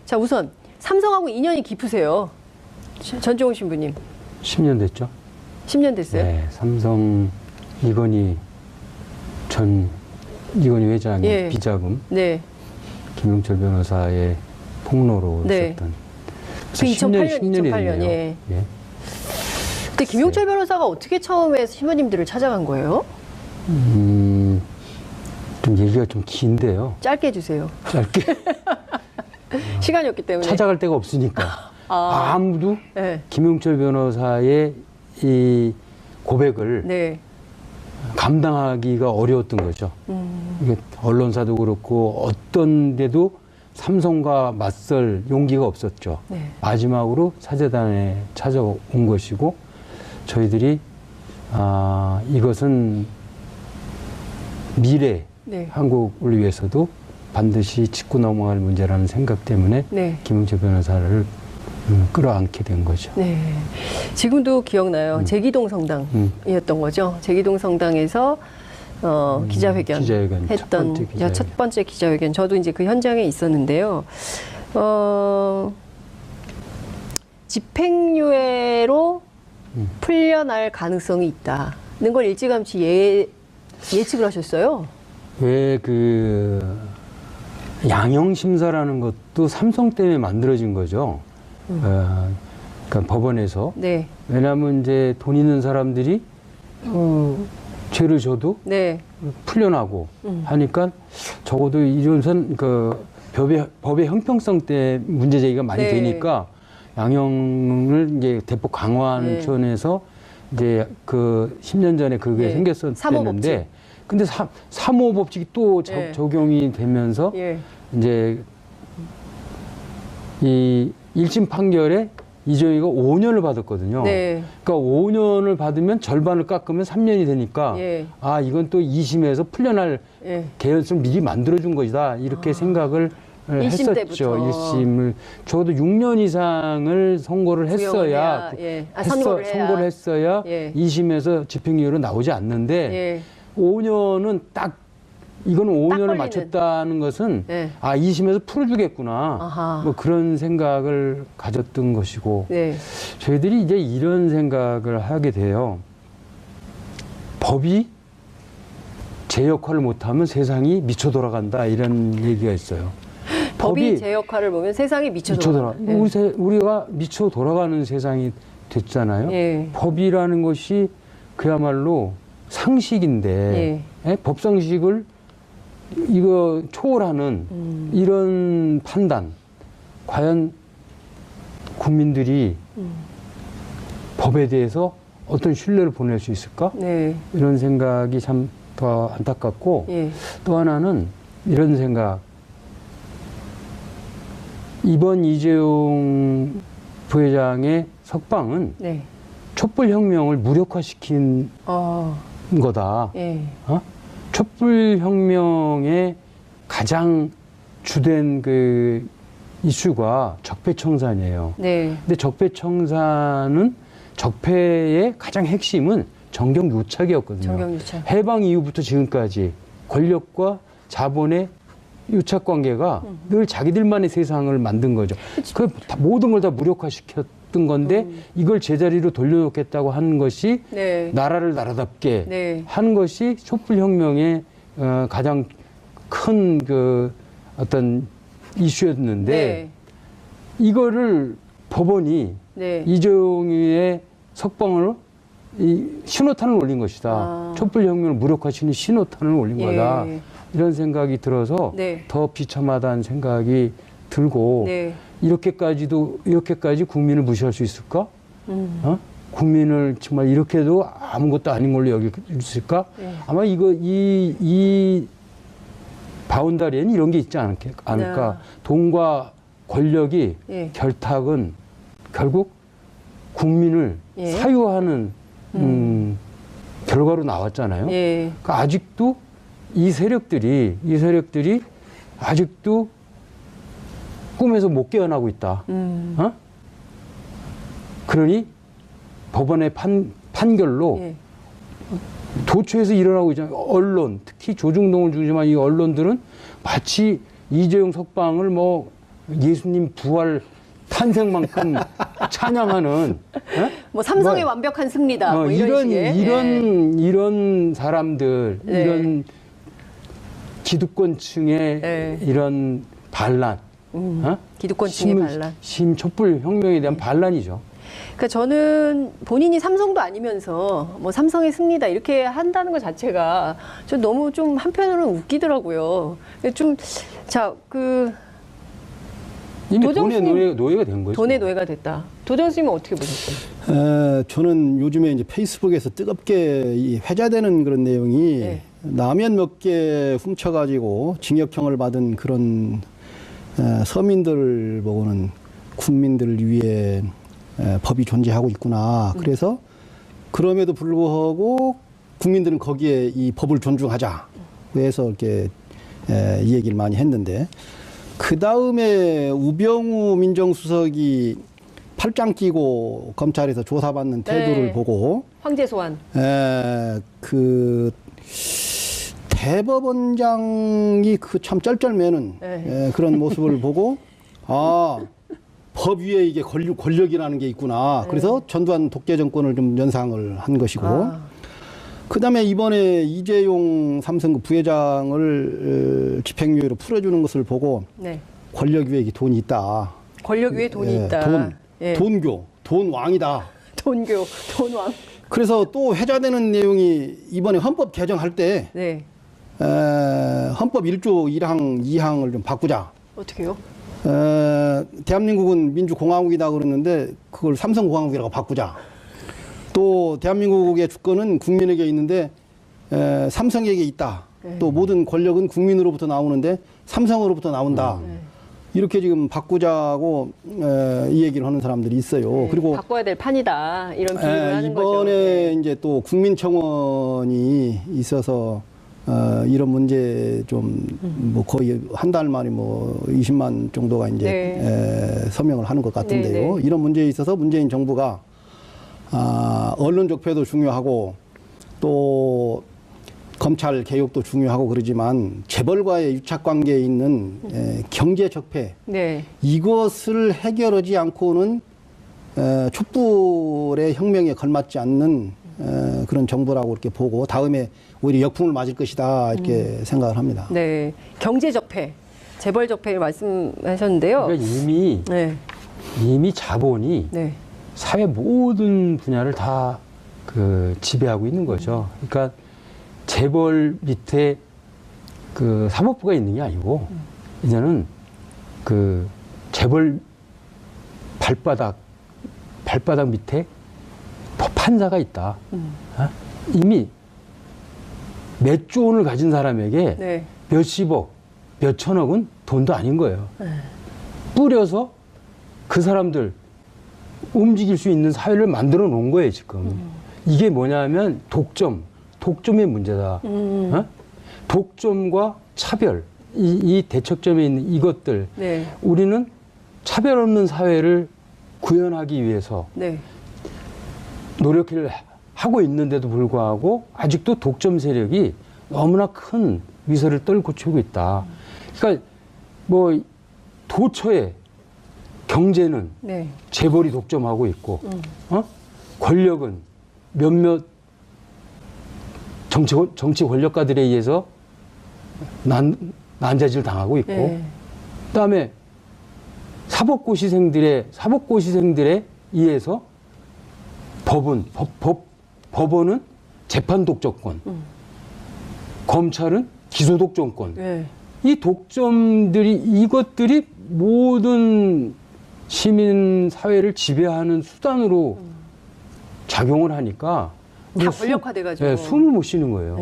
자, 우선 삼성하고 인연이 깊으세요. 전종훈 신부님. 10년 됐죠? 10년 됐어요? 네, 삼성 이건희 회장의 예. 비자금, 네. 김용철 변호사의 폭로로 네. 있었던. 그 2008년, 2008년. 예. 예. 근데 김용철 변호사가 어떻게 처음에 신부님들을 찾아간 거예요? 좀 얘기가 좀 긴데요. 짧게 해주세요. 짧게. 시간이 없기 때문에. 찾아갈 데가 없으니까. 아무도 네. 김용철 변호사의 이 고백을 네. 감당하기가 어려웠던 거죠. 이게 언론사도 그렇고 어떤 데도 삼성과 맞설 용기가 없었죠. 네. 마지막으로 사재단에 찾아온 것이고 저희들이 이것은 미래 네. 한국을 위해서도 반드시 짚고 넘어갈 문제라는 생각 때문에 네. 김용철 변호사를 끌어안게 된 거죠. 네. 지금도 기억나요. 제기동 성당이었던 거죠. 제기동 성당에서 기자회견 했던 첫 번째 기자회견. 저도 이제 그 현장에 있었는데요. 집행유예로 풀려날 가능성이 있다는 걸 일찌감치 예측을 하셨어요. 왜 양형심사라는 것도 삼성 때문에 만들어진 거죠. 그러니까 법원에서. 네. 왜냐하면 이제 돈 있는 사람들이 죄를 져도 네. 풀려나고 하니까 적어도 이런 법의 형평성 때 문제 제기가 많이 네. 되니까 양형을 이제 대폭 강화하는 네. 차원에서 이제 10년 전에 그게 네. 생겼었는데 근데 사모법칙이 또 네. 적용이 되면서 예. 이제 이 1심 판결에 이정희가 5년을 받았거든요. 네. 그러니까 5년을 받으면 절반을 깎으면 3년이 되니까 예. 이건 또 2심에서 풀려날 예. 개연성을 미리 만들어준 것이다. 이렇게 생각을 일심 했었죠. 때부터. 1심을 적어도 6년 이상을 선고를 했어야 선고를 했어야 예. 2심에서 집행유예로 나오지 않는데 예. 5년은 이거는 5년을 걸리는. 맞췄다는 것은 네. 2심에서 풀어주겠구나. 아하. 뭐 그런 생각을 가졌던 것이고 네. 저희들이 이제 이런 생각을 하게 돼요. 법이 제 역할을 못하면 세상이 미쳐 돌아간다 이런 얘기가 있어요. 법이 제 역할을 보면 세상이 미쳐 돌아간다. 네. 우리가 미쳐 돌아가는 세상이 됐잖아요. 예. 법이라는 것이 그야말로 상식인데 법상식을 이거 초월하는 이런 판단 과연 국민들이 법에 대해서 어떤 신뢰를 보낼 수 있을까? 네. 이런 생각이 참 더 안타깝고 예. 또 하나는 이런 생각 이번 이재용 부회장의 석방은 네. 촛불혁명을 무력화시킨 거다. 예. 촛불혁명의 가장 주된 이슈가 적폐청산이에요. 네. 근데 적폐청산은 적폐의 가장 핵심은 정경유착이었거든요. 정경유착. 해방 이후부터 지금까지 권력과 자본의 유착 관계가 늘 자기들만의 세상을 만든 거죠. 모든 걸 다 무력화시켰던 건데 이걸 제자리로 돌려놓겠다고 하는 것이 네. 나라를 나라답게 네. 하는 것이 촛불혁명의 가장 큰 어떤 이슈였는데 네. 이거를 법원이 네. 이재용의 석방으로 신호탄을 올린 것이다. 촛불혁명을 무력화시키는 신호탄을 올린 거다. 이런 생각이 들어서 네. 더 비참하다는 생각이 들고 네. 이렇게까지 국민을 무시할 수 있을까? 국민을 정말 이렇게도 아무것도 아닌 걸로 여길 수 있을까? 네. 아마 이 바운다리에는 이런 게 있지 않을까? 돈과 권력이 결탁은 결국 국민을 사유하는 결과로 나왔잖아요. 그러니까 아직도 이 세력들이 아직도 꿈에서 못 깨어나고 있다. 그러니 법원의 판결로 도처에서 일어나고 있잖아요. 언론, 특히 조중동을 중심한 이 언론들은 마치 이재용 석방을 예수님 부활 탄생만큼 찬양하는 뭐 삼성의 완벽한 승리다. 뭐 이런 이런 사람들, 네. 이런 기득권층의 네. 이런 반란, 기득권층의 반란, 촛불 혁명에 대한 반란이죠. 그러니까 저는 본인이 삼성도 아니면서 뭐 삼성의 승리다 이렇게 한다는 것 자체가 좀 너무 좀 한편으로는 웃기더라고요. 이미 돈의 노예가 된 거죠. 돈의 노예가 됐다. 도정스님은 어떻게 보셨어요? 저는 요즘에 이제 페이스북에서 뜨겁게 이 회자되는 그런 내용이 네. 라면 몇 개 훔쳐가지고 징역형을 받은 그런 서민들을 보고는 국민들을 위해 법이 존재하고 있구나. 그래서 그럼에도 불구하고 국민들은 거기에 이 법을 존중하자. 그래서 이렇게 이 얘기를 많이 했는데, 그 다음에 우병우 민정수석이 팔짱 끼고 검찰에서 조사받는 태도를 네. 보고 황제 소환. 그 대법원장이 그 참 쩔쩔매는 네. 그런 모습을 보고 법 위에 이게 권력이라는 게 있구나. 네. 그래서 전두환 독재 정권을 좀 연상을 한 것이고, 그다음에 이번에 이재용 삼성그 부회장을 집행유예로 풀어주는 것을 보고 네. 권력 위에 돈이 있다. 권력 위에 돈이 있다. 돈 왕이다. 돈왕. 그래서 또 회자되는 내용이 이번에 헌법 개정할 때 네. 헌법 1조 1항 2항을 좀 바꾸자. 어떻게요? 대한민국은 민주공화국이다 그러는데 그걸 삼성공화국이라고 바꾸자. 또 대한민국의 주권은 국민에게 있는데 삼성에게 있다. 네. 또 모든 권력은 국민으로부터 나오는데 삼성으로부터 나온다. 이렇게 지금 바꾸자고 이 얘기를 하는 사람들이 있어요. 네. 그리고 바꿔야 될 판이다. 이런 비유를 하는 거죠. 이번에 이제 또 국민청원이 있어서 이런 문제 좀 뭐 거의 한 달 만에 뭐 20만 정도가 이제 서명을 하는 것 같은데요. 네. 이런 문제에 있어서 문재인 정부가 언론 적폐도 중요하고 또 검찰 개혁도 중요하고 그러지만 재벌과의 유착 관계에 있는 경제 적폐 네. 이것을 해결하지 않고는 촛불의 혁명에 걸맞지 않는 그런 정부라고 이렇게 보고 다음에 오히려 역풍을 맞을 것이다 이렇게 생각을 합니다. 네. 경제 적폐, 재벌 적폐를 말씀하셨는데요. 그러니까 이미 자본이 네. 사회 모든 분야를 다 지배하고 있는 거죠. 그러니까 재벌 밑에 그 사법부가 있는 게 아니고 이제는 그 재벌 발바닥 밑에 판사가 있다. 이미 몇 조 원을 가진 사람에게 몇십억, 몇천억은 돈도 아닌 거예요. 뿌려서 그 사람들 움직일 수 있는 사회를 만들어 놓은 거예요, 지금. 이게 뭐냐면 독점의 문제다. 독점과 차별, 이 대척점에 있는 이것들. 우리는 차별 없는 사회를 구현하기 위해서 노력을 하고 있는데도 불구하고 아직도 독점 세력이 너무나 큰 위세를 떨고치고 있다. 그러니까 뭐 도처에 경제는 재벌이 독점하고 있고 권력은 몇몇 정치 권력가들에 의해서 난자질 당하고 있고 그다음에 사법고시생들에 의해서 법원은 재판 독점권, 검찰은 기소 독점권. 이 이것들이 모든 시민 사회를 지배하는 수단으로 작용을 하니까 다 권력화돼가지고 숨을 못 쉬는 거예요.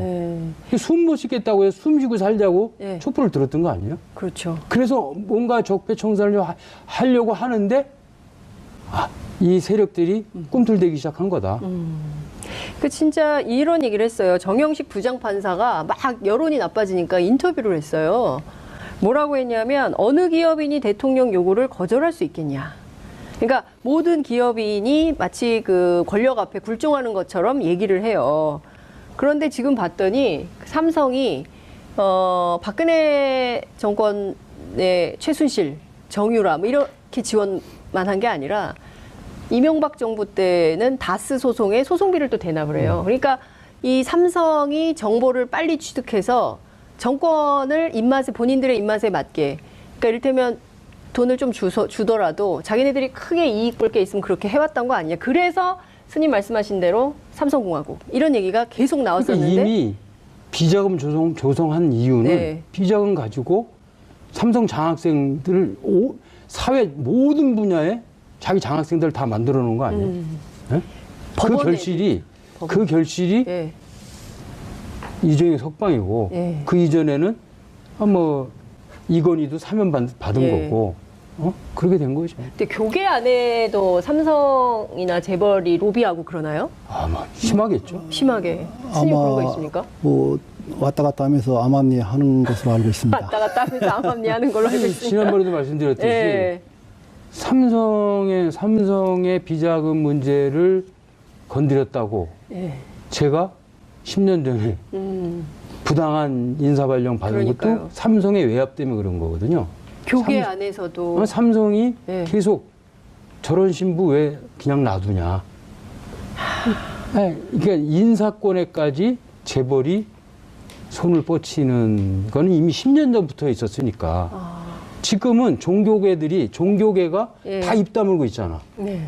숨 못 쉬겠다고 해서 숨 쉬고 살자고 촛불을 들었던 거 아니에요? 그렇죠. 그래서 뭔가 적폐 청산을 하려고 하는데 이 세력들이 꿈틀대기 시작한 거다. 그 진짜 이런 얘기를 했어요. 정영식 부장판사가 막 여론이 나빠지니까 인터뷰를 했어요. 뭐라고 했냐면 어느 기업인이 대통령 요구를 거절할 수 있겠냐. 그러니까 모든 기업인이 마치 그 권력 앞에 굴종하는 것처럼 얘기를 해요. 그런데 지금 봤더니 박근혜 정권의 최순실 정유라 뭐 이렇게 지원만 한 게 아니라 이명박 정부 때는 다스 소송에 소송비를 또 대납을 해요. 그러니까 이 삼성이 정보를 빨리 취득해서 정권을 본인들의 입맛에 맞게, 그러니까 이를테면 돈을 좀 주더라도 자기네들이 크게 이익 볼 게 있으면 그렇게 해왔던 거 아니냐. 그래서 스님 말씀하신 대로 삼성공화국 이런 얘기가 계속 나왔었는데 그러니까 이미 비자금 조성한 이유는 네. 비자금 가지고 삼성 장학생들을 사회 모든 분야에 자기 장학생들을 다 만들어 놓은 거 아니에요? 네? 그 결실이 네. 이정희 석방이고 네. 그 이전에는 뭐 이건희도 사면 받은 예. 거고 그렇게 된 거죠. 근데 교계 안에도 삼성이나 재벌이 로비하고 그러나요? 아마 심하겠죠. 심하게. 스님 그런 거 있습니까? 뭐 왔다 갔다 하면서 암암리 하는 것으로 알고 있습니다. 왔다 갔다 하면서 암암리 하는 걸로 알고 있습니다. 지난번에도 말씀드렸듯이 예. 삼성의 비자금 문제를 건드렸다고 예. 제가 10년 전에 부당한 인사발령 받은 그러니까요. 것도 삼성의 외압 때문에 그런 거거든요. 교계 안에서도 삼성이 예. 계속 저런 신부 왜 그냥 놔두냐. 그러니까 인사권에까지 재벌이 손을 뻗치는 거는 이미 10년 전부터 있었으니까. 지금은 종교계가 예. 다 입 다물고 있잖아. 네.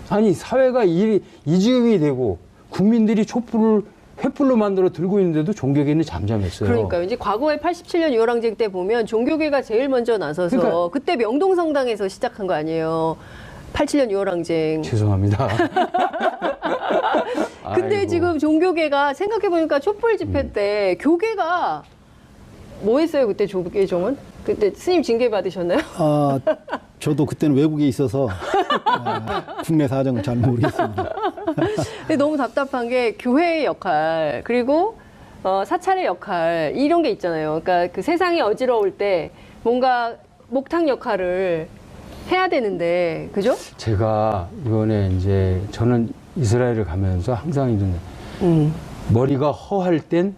아니 사회가 이 지경이 되고 국민들이 횃불로 만들어 들고 있는데도 종교계는 잠잠했어요. 그러니까요. 이제 과거에 87년 유월항쟁 때 보면 종교계가 제일 먼저 나서서 그러니까- 그때 명동성당에서 시작한 거 아니에요. 87년 유월항쟁. 죄송합니다. 근데 아이고. 지금 종교계가 생각해보니까 촛불 집회 때 교계가 뭐 했어요? 그때 조계종은? 그때 스님 징계 받으셨나요? 저도 그때는 외국에 있어서 국내 사정은 잘 모르겠습니다. 근데 너무 답답한 게 교회의 역할 그리고 사찰의 역할 이런 게 있잖아요. 그러니까 그 세상이 어지러울 때 뭔가 목탁 역할을 해야 되는데 그죠? 제가 이번에 이제 저는 이스라엘을 가면서 항상 이런 머리가 허할 땐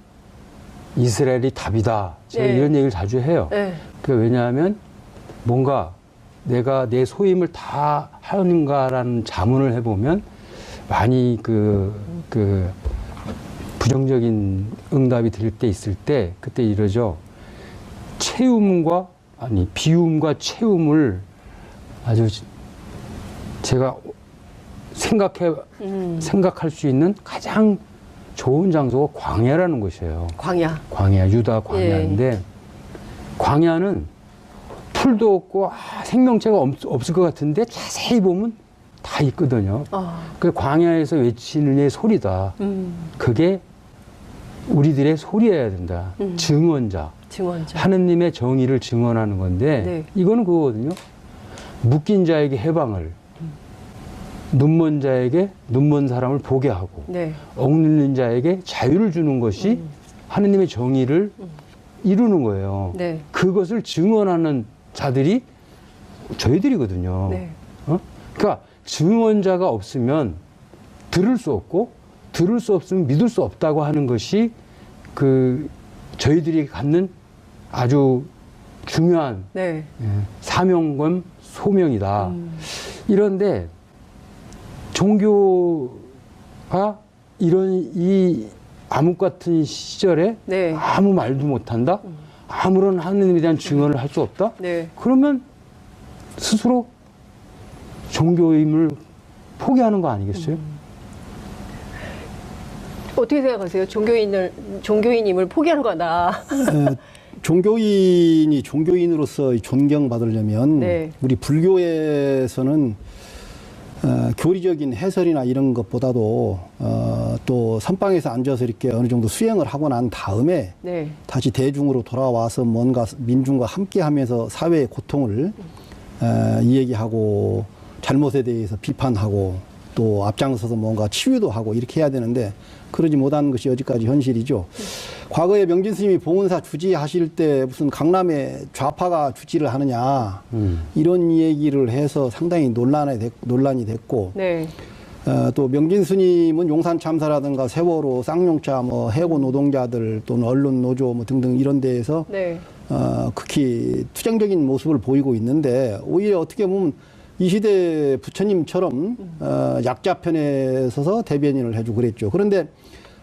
이스라엘이 답이다. 제가 네. 이런 얘기를 자주 해요. 네. 왜냐하면 뭔가 내가 내 소임을 다 하는가라는 자문을 해보면 많이 부정적인 응답이 들 때 있을 때 그때 이러죠. 비움과 채움을 아주 제가 생각할 수 있는 가장 좋은 장소가 광야라는 곳이에요. 광야. 유다 광야인데 광야는 풀도 없고 생명체가 없을 것 같은데 자세히 보면 다 있거든요. 그 광야에서 외치는 의 소리다. 그게 우리들의 소리여야 된다. 증언자. 하느님의 정의를 증언하는 건데 네. 이거는 그거거든요. 묶인 자에게 해방을, 눈먼 자에게 눈먼 사람을 보게 하고 네. 억눌린 자에게 자유를 주는 것이 하느님의 정의를 이루는 거예요. 네. 그것을 증언하는 자들이 저희들이거든요. 네. 그러니까 증언자가 없으면 들을 수 없고 들을 수 없으면 믿을 수 없다고 하는 것이 저희들이 갖는 아주 중요한 네. 사명감 소명이다. 이런데 종교가 이 암흑 같은 시절에 네. 아무 말도 못한다? 아무런 하느님에 대한 증언을 할 수 없다? 네. 그러면 스스로 종교임을 포기하는 거 아니겠어요? 어떻게 생각하세요? 종교인임을 포기하는 거다. 종교인이 종교인으로서 존경받으려면 네. 우리 불교에서는 교리적인 해설이나 이런 것보다도 또 선방에서 앉아서 이렇게 어느 정도 수행을 하고 난 다음에 네. 다시 대중으로 돌아와서 뭔가 민중과 함께하면서 사회의 고통을 이야기하고 잘못에 대해서 비판하고 또 앞장서서 뭔가 치유도 하고 이렇게 해야 되는데 그러지 못한 것이 여지까지 현실이죠. 과거에 명진 스님이 봉은사 주지하실 때 무슨 강남에 좌파가 주지를 하느냐 이런 얘기를 해서 상당히 논란이 됐고 네. 또 명진 스님은 용산 참사라든가 세월호, 쌍용차, 뭐 해고 노동자들 또는 언론 노조 뭐 등등 이런 데에서 네. 극히 투쟁적인 모습을 보이고 있는데 오히려 어떻게 보면 이 시대 부처님처럼 약자 편에 서서 대변인을 해주고 그랬죠. 그런데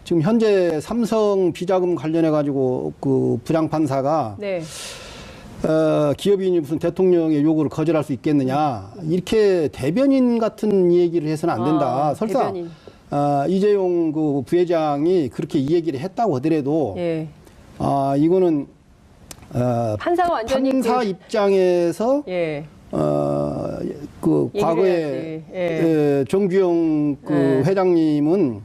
지금 현재 삼성 비자금 관련해 가지고 그 부장판사가 네. 기업인이 무슨 대통령의 요구를 거절할 수 있겠느냐 이렇게 대변인 같은 얘기를 해서는 안 된다. 설사 대변인. 이재용 그 부회장이 그렇게 이 얘기를 했다고 하더라도 예. 이거는 판사가 완전히 판사 입장에서 예. 그 얘기를 과거에 해야지. 예. 정주영 그 예. 회장님은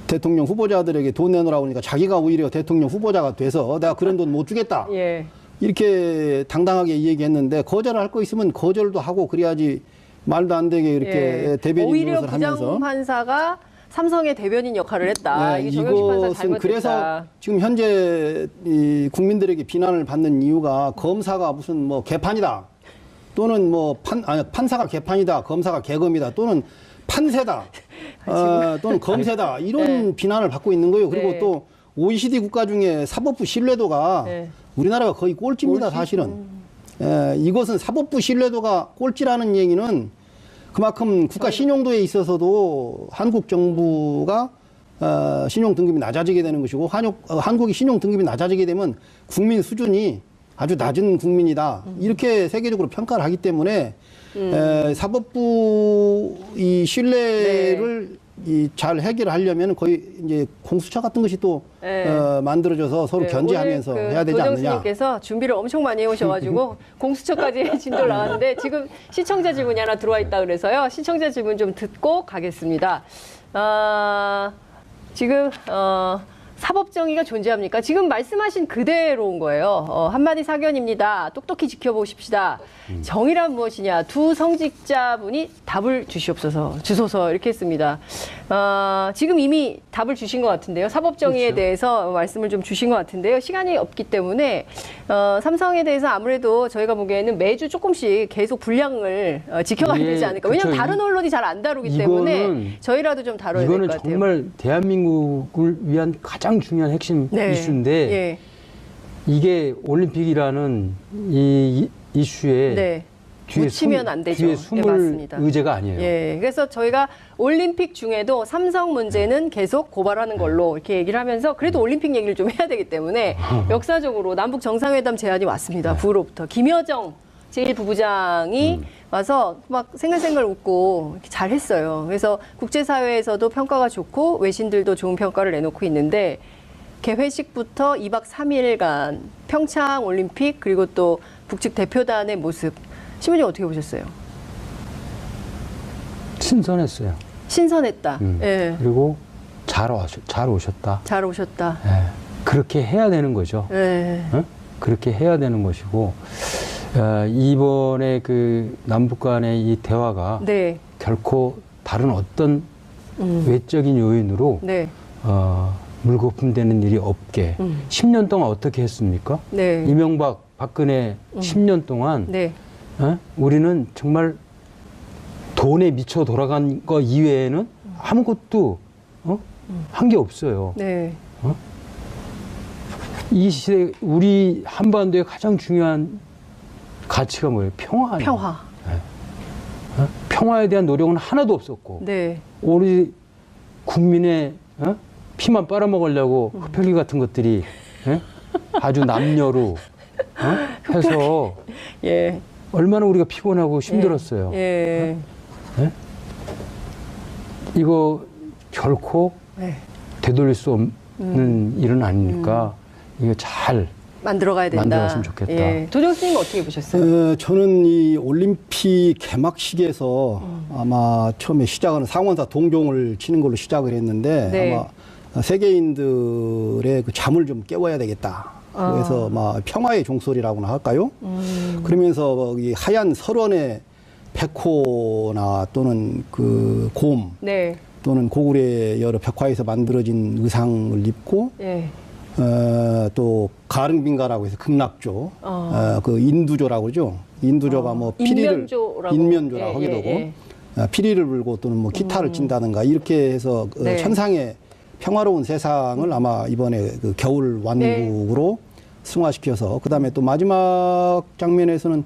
대통령 후보자들에게 돈 내놓으라고 하니까 자기가 오히려 대통령 후보자가 돼서 내가 그런 돈 못 주겠다. 예. 이렇게 당당하게 얘기했는데 거절할 거 있으면 거절도 하고 그래야지 말도 안 되게 이렇게 예. 대변인 오히려 노릇을 하면서. 부장판사가 삼성의 대변인 역할을 했다. 네, 이게 정영식 판사 이것은 잘못했다. 그래서 지금 현재 이 국민들에게 비난을 받는 이유가 검사가 무슨 뭐 개판이다 또는 뭐 판사가 개판이다, 검사가 개검이다 또는 판세다, 또는 검세다 이런 네. 비난을 받고 있는 거예요. 그리고 네. 또 OECD 국가 중에 사법부 신뢰도가 네. 우리나라가 거의 꼴찌입니다, 사실은. 이것은 사법부 신뢰도가 꼴찌라는 얘기는 그만큼 국가 신용도에 있어서도 한국 정부가 신용 등급이 낮아지게 되는 것이고 한국이 신용 등급이 낮아지게 되면 국민 수준이 아주 낮은 국민이다. 이렇게 세계적으로 평가를 하기 때문에 사법부 이 신뢰를 잘 해결하려면 거의 이제 공수처 같은 것이 또 만들어져서 서로 네, 견제하면서 오늘 해야 되지 않느냐. 도정스님께서 준비를 엄청 많이 해오셔가지고 공수처까지 진도를 나왔는데 지금 시청자 질문이 하나 들어와 있다 그래서요. 시청자 질문 좀 듣고 가겠습니다. 지금 사법정의가 존재합니까? 지금 말씀하신 그대로인 거예요. 한마디 사견입니다. 똑똑히 지켜보십시다. 정의란 무엇이냐? 두 성직자분이 답을 주소서 이렇게 했습니다. 지금 이미 답을 주신 것 같은데요. 사법정의에 그렇죠. 대해서 말씀을 좀 주신 것 같은데요. 시간이 없기 때문에 삼성에 대해서 아무래도 저희가 보기에는 매주 조금씩 계속 분량을 지켜가야 예, 되지 않을까. 왜냐하면 그렇죠. 다른 언론이 잘 안 다루기 때문에 이거는 저희라도 좀 다뤄야 될 것 이거는 같아요. 정말 대한민국을 위한 가장 중요한 핵심 네. 이슈인데 예. 이게 올림픽이라는 이 이슈에 네. 뒤에 묻히면 안 되죠. 뒤에 예, 숨을 맞습니다. 의제가 아니에요. 예, 그래서 저희가 올림픽 중에도 삼성 문제는 계속 고발하는 걸로 이렇게 얘기를 하면서 그래도 올림픽 얘기를 좀 해야 되기 때문에 역사적으로 남북 정상회담 제안이 왔습니다. 부로부터 김여정 제1부부장이 와서 막 생글생글 웃고 이렇게 잘했어요. 그래서 국제사회에서도 평가가 좋고 외신들도 좋은 평가를 내놓고 있는데 개회식부터 2박 3일간 평창 올림픽 그리고 또 북측 대표단의 모습 신부님 어떻게 보셨어요? 신선했어요. 신선했다. 예. 그리고 잘 오셨다. 잘 오셨다. 예. 그렇게 해야 되는 거죠. 예. 어? 그렇게 해야 되는 것이고 이번에 그 남북 간의 이 대화가 네. 결코 다른 어떤 외적인 요인으로 네. 물거품되는 일이 없게 10년 동안 어떻게 했습니까? 네. 이명박, 박근혜 10년 동안 네. 우리는 정말 돈에 미쳐 돌아간 거 이외에는 아무것도 한 게 없어요. 네. 이 시대 우리 한반도의 가장 중요한 가치가 뭐예요? 평화. 평화. 평화에 대한 노력은 하나도 없었고 네. 우리 국민의 피만 빨아먹으려고 흡혈귀 같은 것들이 아주 남녀로 해서 예. 얼마나 우리가 피곤하고 힘들었어요. 예. 이거 결코 네. 되돌릴 수 없는 일은 아니니까 이거 잘 만들어가야 된다. 만들어갔으면 좋겠다. 예. 도정스님 어떻게 보셨어요? 저는 이 올림픽 개막식에서 아마 처음에 시작은 상원사 동종을 치는 걸로 시작을 했는데 네. 아마 세계인들의 그 잠을 좀 깨워야 되겠다. 그래서 막 평화의 종소리라고나 할까요? 그러면서 이 하얀 설원의 백호나 또는 그 곰 네. 또는 고구려의 여러 벽화에서 만들어진 의상을 입고 예. 또 가릉빈가라고 해서 극락조, 그 인두조라고 그러죠. 인두조가 뭐 피리를 인면조라고. 인면조라고 예, 하기도 예, 하고 예. 피리를 불고 또는 뭐 기타를 친다든가 이렇게 해서 네. 천상의 평화로운 세상을 아마 이번에 그 겨울 완국으로 승화시켜서 그다음에 또 마지막 장면에서는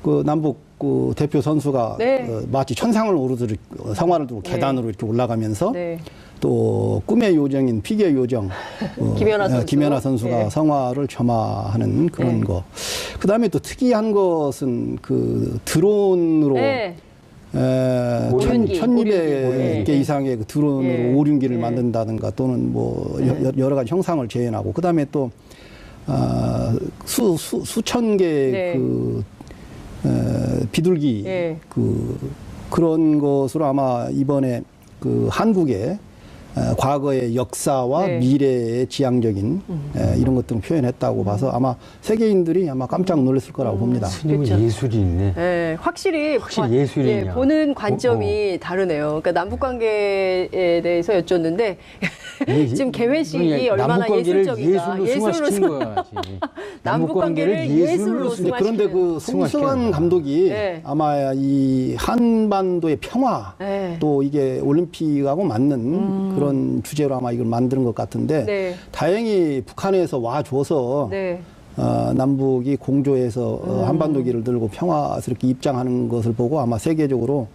그 남북 그 대표 선수가 네. 마치 천상을 오르듯 성화를 두고 네. 계단으로 이렇게 올라가면서 네. 또 꿈의 요정인 피겨 요정 김연아 선수. 선수가 네. 성화를 점화하는 그런 네. 거. 그다음에 또 특이한 것은 그 드론으로 네. 오륜기. 1200개 네. 이상의 그 드론으로 네. 오륜기를 네. 만든다든가 또는 뭐 여러 가지 형상을 재현하고 그다음에 또 수천 개의 네. 그 비둘기 네. 그런 것으로 아마 이번에 그 한국의 과거의 역사와 네. 미래의 지향적인 이런 것들을 표현했다고 봐서 아마 세계인들이 아마 깜짝 놀랐을 거라고 봅니다. 스님은 그렇죠. 예술이 있네. 네, 확실히 예술이냐. 보는 관점이 다르네요. 그러니까 남북 관계에 대해서 여쭙는데 지금 개회식이 얼마나 예술적인가. 예술로 승화시킨 거야지. 남북 관계를 예술로 근데 그런데 그 송수환 감독이 네. 아마 이 한반도의 평화 네. 또 이게 올림픽하고 맞는 그런 주제로 아마 이걸 만드는 것 같은데 네. 다행히 북한에서 와줘서 네. 남북이 공조해서 한반도기를 들고 평화스럽게 입장하는 것을 보고 아마 세계적으로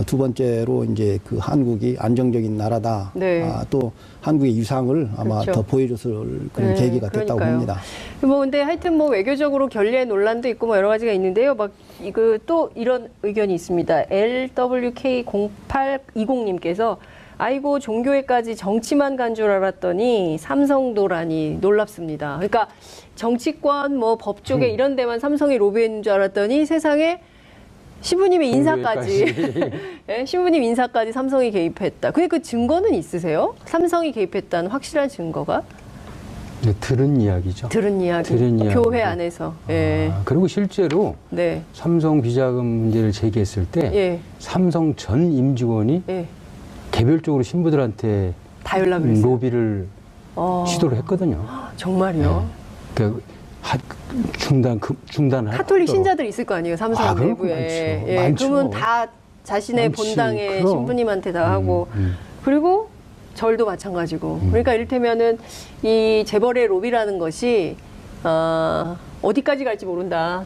두 번째로 이제 그 한국이 안정적인 나라다. 네. 또 한국의 유상을 아마 그렇죠. 더 보여줬을 그런 네, 계기가 됐다고 그러니까요. 봅니다. 뭐 근데 하여튼 뭐 외교적으로 결례 논란도 있고 뭐 여러 가지가 있는데요. 막 이거 또 이런 의견이 있습니다. LWK0820님께서 아이고 종교에까지 정치만 간 줄 알았더니 삼성도라니 놀랍습니다. 그러니까 정치권 뭐 법 쪽에 이런 데만 삼성이 로비했는 줄 알았더니 세상에 신부님의 인사까지 네, 신부님 인사까지 삼성이 개입했다. 근데 그 증거는 있으세요? 삼성이 개입했다는 확실한 증거가? 네, 들은 이야기죠. 들은 이야기. 들은 이야기. 교회 안에서. 예. 그리고 실제로 네. 삼성 비자금 문제를 제기했을 때 예. 삼성 전 임직원이 예. 개별적으로 신부들한테 다 연락을 했어요. 로비를 시도를 했거든요. 정말요? 그 중단할 카톨릭 정도로. 신자들이 있을 거 아니에요, 삼성 그런 거 내부에. 많죠. 예, 많죠. 그러면 다 자신의 많지. 본당의 그럼. 신부님한테 다 하고 그리고 절도 마찬가지고. 그러니까 이를테면은 이 재벌의 로비라는 것이 어디까지 갈지 모른다.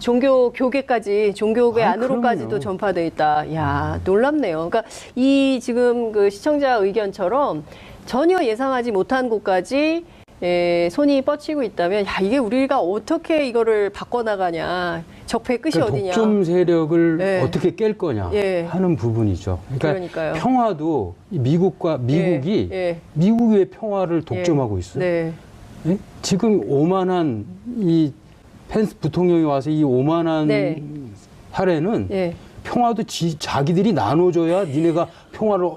교계까지 종교계 안으로까지도 그럼요. 전파돼 있다. 야, 놀랍네요. 그러니까 이 지금 그 시청자 의견처럼 전혀 예상하지 못한 곳까지 손이 뻗치고 있다면 야, 이게 우리가 어떻게 이거를 바꿔나가냐. 적폐의 끝이 그러니까 어디냐. 독점 세력을 예. 어떻게 깰 거냐 예. 하는 부분이죠. 그러니까요. 평화도 미국이 예. 미국의 평화를 독점하고 있어요. 네. 예? 지금 오만한 이 펜스 부통령이 와서 이 오만한 네. 사례는 예. 평화도 자기들이 나눠줘야 니네가 평화를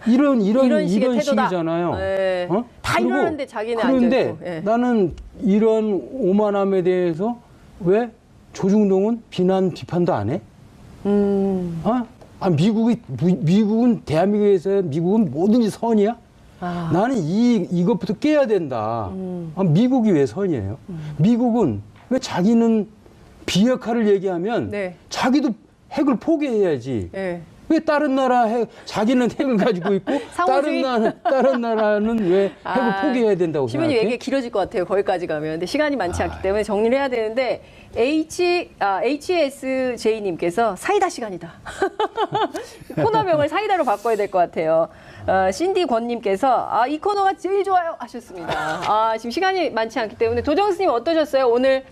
이런 식의 태도다. 식이잖아요. 예. 어? 다 그리고 이러는데 자기는 그런데 앉아있고. 예. 나는 이런 오만함에 대해서 왜 조중동은 비판도 안 해? 미국은 대한민국에서 미국은 뭐든지 선이야? 나는 이것부터 깨야 된다. 미국이 왜 선이에요? 미국은 왜 자기는 비핵화를 얘기하면 네. 자기도 핵을 포기해야지. 예. 왜 다른 나라 자기는 핵을 가지고 있고 상호주의? 다른 나라는 왜 핵을 포기해야 된다고 시분이 생각해? 얘기가 길어질 것 같아요. 거기까지 가면. 근데 시간이 많지 않기 때문에 정리를 해야 되는데 HSJ님께서 사이다 시간이다. 코너명을 사이다로 바꿔야 될 것 같아요. 신디 권님께서 이 코너가 제일 좋아요 하셨습니다. 지금 시간이 많지 않기 때문에 도정스님 어떠셨어요? 오늘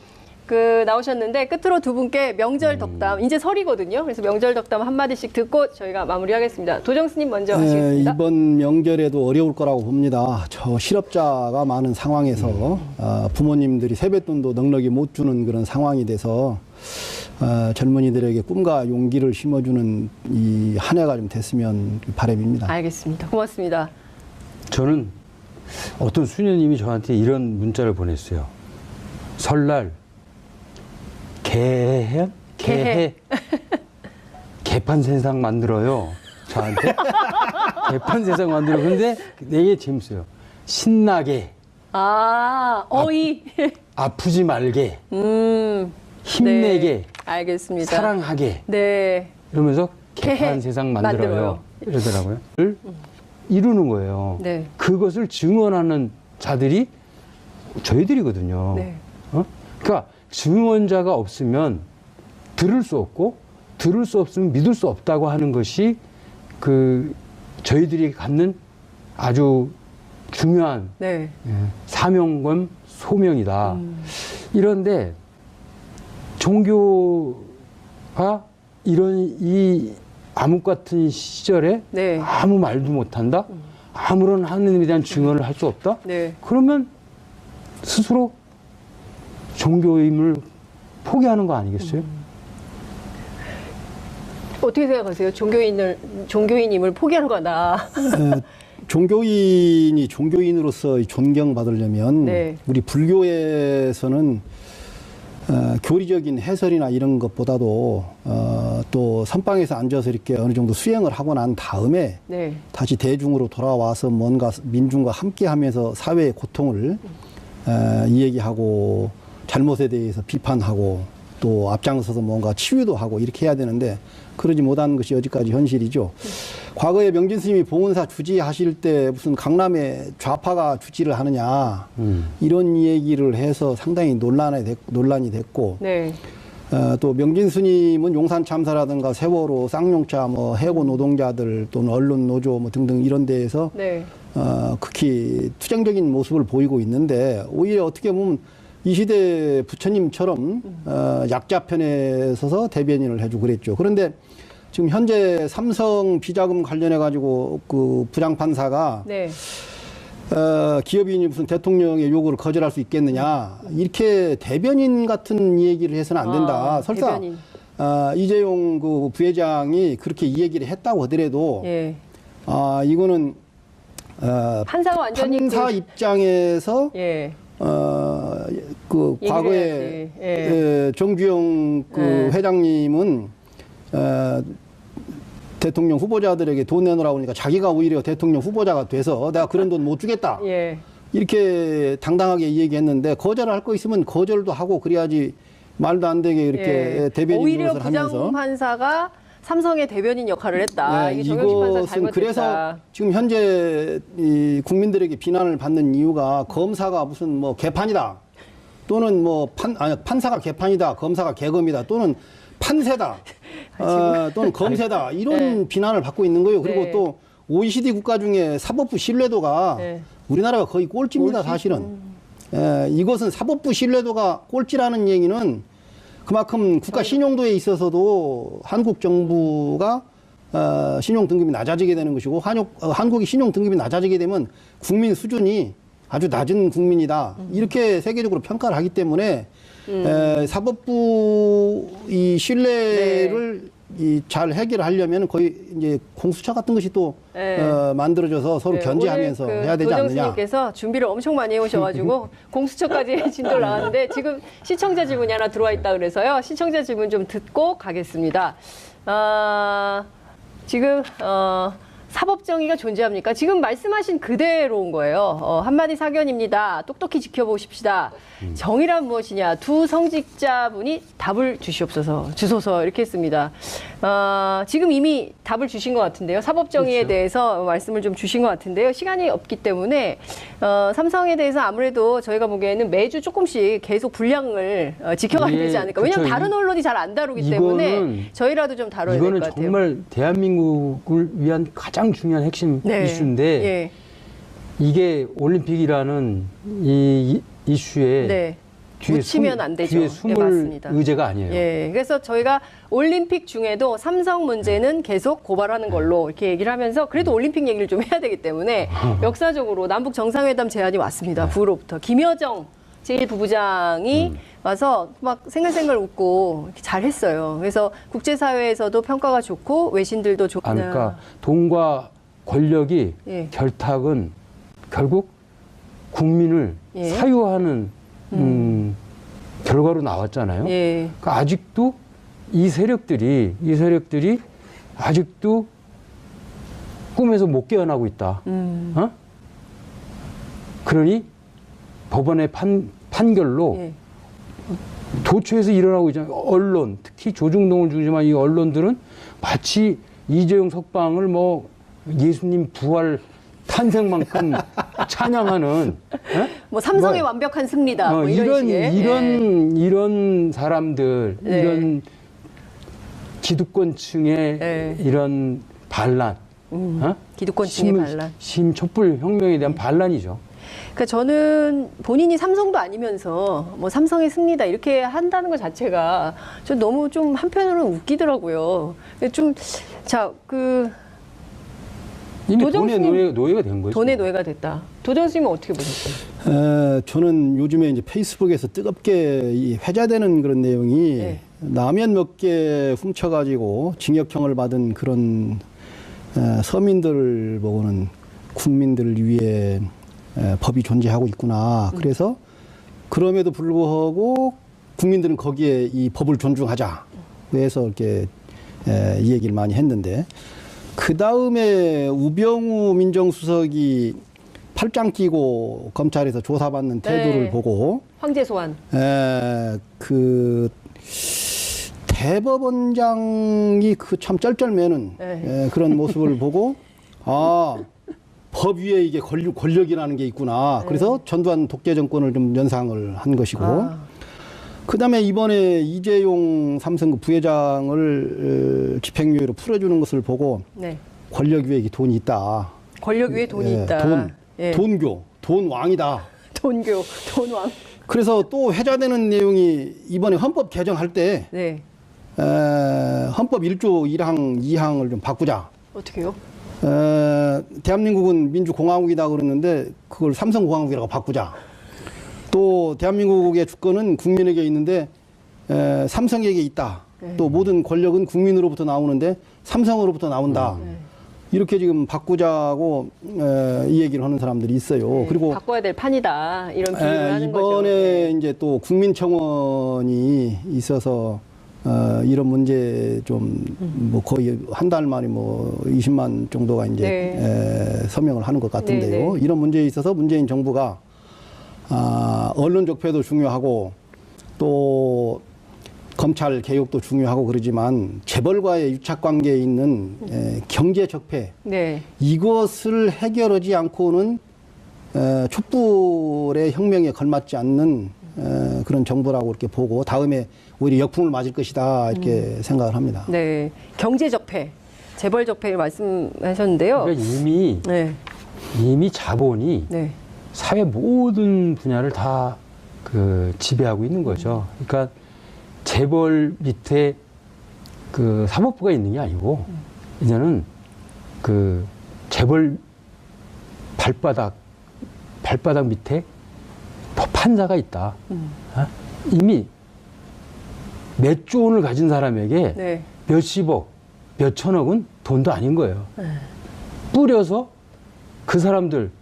나오셨는데 끝으로 두 분께 명절 덕담, 이제 설이거든요. 그래서 명절 덕담 한마디씩 듣고 저희가 마무리하겠습니다. 도정스님 먼저 하시겠습니다. 이번 명절에도 어려울 거라고 봅니다. 저 실업자가 많은 상황에서 부모님들이 세뱃돈도 넉넉히 못 주는 그런 상황이 돼서 젊은이들에게 꿈과 용기를 심어주는 이 한 해가 좀 됐으면 바람입니다. 알겠습니다. 고맙습니다. 저는 어떤 수녀님이 저한테 이런 문자를 보냈어요. 설날 개해? 개판 세상 만들어요. 저한테. 개판 세상 만들어. 근데 되게 재밌어요. 신나게. 어이. 아프지 말게. 힘내게. 네, 알겠습니다. 사랑하게. 네. 이러면서 개판 세상 만들어요. 이러더라고요. 를 이루는 거예요. 네. 그것을 증언하는 자들이 저희들이거든요. 네. 그러니까 증언자가 없으면 들을 수 없고 들을 수 없으면 믿을 수 없다고 하는 것이 그 저희들이 갖는 아주 중요한 네. 사명검 소명이다. 이런데 종교가 이런 이 암흑 같은 시절에 네. 아무 말도 못한다? 아무런 하느님에 대한 증언을 할 수 없다? 네. 그러면 스스로 종교임을 포기하는 거 아니겠어요? 어떻게 생각하세요? 종교인임을 포기하는 거다. 종교인이 종교인으로서 존경받으려면 네. 우리 불교에서는 교리적인 해설이나 이런 것보다도 또 선방에서 앉아서 이렇게 어느 정도 수행을 하고 난 다음에 네. 다시 대중으로 돌아와서 뭔가 민중과 함께하면서 사회의 고통을 이야기하고 잘못에 대해서 비판하고 또 앞장서서 뭔가 치유도 하고 이렇게 해야 되는데 그러지 못한 것이 여지까지 현실이죠. 과거에 명진 스님이 봉은사 주지하실 때 무슨 강남에 좌파가 주지를 하느냐 이런 얘기를 해서 상당히 논란이 됐고 네. 또 명진 스님은 용산 참사라든가 세월호 쌍용차 뭐 해고 노동자들 또는 언론 노조 뭐 등등 이런 데에서 네. 극히 투쟁적인 모습을 보이고 있는데 오히려 어떻게 보면 이 시대 부처님처럼 약자편에 서서 대변인을 해주고 그랬죠. 그런데 지금 현재 삼성 비자금 관련해 가지고 그 부장판사가 네. 기업인이 무슨 대통령의 요구를 거절할 수 있겠느냐 이렇게 대변인 같은 얘기를 해서는 안 된다. 설사 대변인. 이재용 그 부회장이 그렇게 이 얘기를 했다고 하더라도 예. 이거는 판사가 완전히 판사 입장에서 예. 그 얘기를 과거에 해야지. 예. 정주영 그 예. 회장님은 대통령 후보자들에게 돈 내놓으라고 하니까 자기가 오히려 대통령 후보자가 돼서 내가 그런 돈 못 주겠다. 예. 이렇게 당당하게 얘기했는데 거절할 거 있으면 거절도 하고 그래야지 말도 안 되게 이렇게 예. 대변인 오히려 노릇을 하면서 부장판사가 삼성의 대변인 역할을 했다. 네, 이게 정영식 판사 이것은 잘못했다. 그래서 지금 현재 이 국민들에게 비난을 받는 이유가 검사가 무슨 뭐 개판이다 또는 뭐 판사가 개판이다 검사가 개검이다 또는 판세다 또는 검세다 이런 네. 비난을 받고 있는 거예요. 그리고 네. 또 OECD 국가 중에 사법부 신뢰도가 네. 우리나라가 거의 꼴찌입니다. 사실은 이것은 사법부 신뢰도가 꼴찌라는 얘기는 그만큼 국가 신용도에 있어서도 한국 정부가 신용 등급이 낮아지게 되는 것이고 한국이 신용 등급이 낮아지게 되면 국민 수준이 아주 낮은 국민이다. 이렇게 세계적으로 평가를 하기 때문에 사법부 이 신뢰를 잘 해결하려면 거의 이제 공수처 같은 것이 또 만들어져서 서로 견제하면서 오늘 해야 되지 않느냐. 도정스님께서 준비를 엄청 많이 해오셔가지고 공수처까지 진도를 나왔는데 지금 시청자 질문이 하나 들어와 있다 그래서요. 시청자 질문 좀 듣고 가겠습니다. 지금 사법정의가 존재합니까? 지금 말씀하신 그대로인 거예요. 한마디 사견입니다. 똑똑히 지켜보십시다. 정의란 무엇이냐? 두 성직자분이 답을 주소서 이렇게 했습니다. 지금 이미 답을 주신 것 같은데요. 사법정의에 그렇죠. 대해서 말씀을 좀 주신 것 같은데요. 시간이 없기 때문에 삼성에 대해서 아무래도 저희가 보기에는 매주 조금씩 계속 분량을 지켜가야 예, 되지 않을까. 왜냐하면 그렇죠. 다른 언론이 잘 안 다루기 때문에 저희라도 좀 다뤄야 될 것 이거는 같아요. 정말 대한민국을 위한 가장 중요한 핵심 이슈인데 예. 이게 올림픽이라는 이 이슈에 네. 뒤에 묻히면 안 되죠. 뒤에 숨을 맞습니다. 의제가 아니에요. 예, 그래서 저희가 올림픽 중에도 삼성 문제는 계속 고발하는 걸로 이렇게 얘기를 하면서 그래도 올림픽 얘기를 좀 해야 되기 때문에 역사적으로 남북 정상회담 제안이 왔습니다. 부로부터 김여정 제1부부장이 와서 막 생글생글 웃고 이렇게 잘했어요. 그래서 국제사회에서도 평가가 좋고 외신들도 좋고. 그러니까 돈과 권력이 예. 결탁은 결국 국민을 예. 사유하는 결과로 나왔잖아요. 예. 그러니까 아직도 이 세력들이 아직도 꿈에서 못 깨어나고 있다. 어? 그러니 법원의 판결로 예. 도처에서 일어나고 있잖아요. 언론, 특히 조중동을 중심한 이 언론들은 마치 이재용 석방을 뭐 예수님 부활 탄생만큼 찬양하는 뭐 삼성의 뭐, 완벽한 승리다. 뭐 이런 식의. 이런 사람들, 네. 이런 기득권층의 네. 이런 반란, 기득권층의 반란. 촛불 혁명에 대한 반란이죠. 그러니까 저는 본인이 삼성도 아니면서 뭐 삼성의 승리다 이렇게 한다는 것 자체가 좀 너무 좀 한편으로는 웃기더라고요. 이미 도정스님, 노예가 된 거죠. 돈의 노예가 됐다. 도정스님은 어떻게 보셨어요? 저는 요즘에 이제 페이스북에서 뜨겁게 이 회자되는 그런 내용이 네. 라면 몇 개 훔쳐가지고 징역형을 받은 그런 서민들을 보고는 국민들을 위해 법이 존재하고 있구나. 그래서 그럼에도 불구하고 국민들은 거기에 이 법을 존중하자. 그래서 이렇게 이 얘기를 많이 했는데 그 다음에 우병우 민정수석이 팔짱 끼고 검찰에서 조사받는 태도를 네. 보고 황제 소환. 그 대법원장이 그 참 쩔쩔매는 네. 그런 모습을 보고 법 위에 이게 권력이라는 게 있구나. 그래서 전두환 독재 정권을 좀 연상을 한 것이고 그다음에 이번에 이재용 삼성그 부회장을 집행유예로 풀어주는 것을 보고 네. 권력 위에 돈이 있다. 권력 위에 돈이 있다. 예. 돈 왕이다. 돈교, 돈왕. 그래서 또 회자되는 내용이 이번에 헌법 개정할 때 네. 헌법 1조 1항 2항을 좀 바꾸자. 어떻게요? 대한민국은 민주공화국이다 그러는데 그걸 삼성공화국이라고 바꾸자. 또 대한민국의 주권은 국민에게 있는데 삼성에게 있다. 또 모든 권력은 국민으로부터 나오는데 삼성으로부터 나온다. 이렇게 지금 바꾸자고 이 얘기를 하는 사람들이 있어요. 네, 그리고 바꿔야 될 판이다. 이런 비유를 하는 거죠. 이번에 네. 이제 또 국민청원이 있어서 이런 문제 좀 뭐 거의 한 달 만에 뭐 20만 정도가 이제 서명을 하는 것 같은데요. 네. 이런 문제에 있어서 문재인 정부가 언론 적폐도 중요하고 또 검찰 개혁도 중요하고 그러지만 재벌과의 유착 관계에 있는 경제 적폐 네. 이것을 해결하지 않고는 촛불의 혁명에 걸맞지 않는 그런 정부라고 이렇게 보고 다음에 오히려 역풍을 맞을 것이다 이렇게 생각을 합니다. 네. 경제 적폐, 재벌 적폐를 말씀하셨는데요. 그러니까 이미 자본이 네. 사회 모든 분야를 다 그 지배하고 있는 거죠. 그러니까 재벌 밑에 그 사법부가 있는 게 아니고 이제는 그 재벌 발바닥 밑에 판사가 있다. 이미 몇 조 원을 가진 사람에게 네. 몇십억, 몇천억은 돈도 아닌 거예요. 뿌려서 그 사람들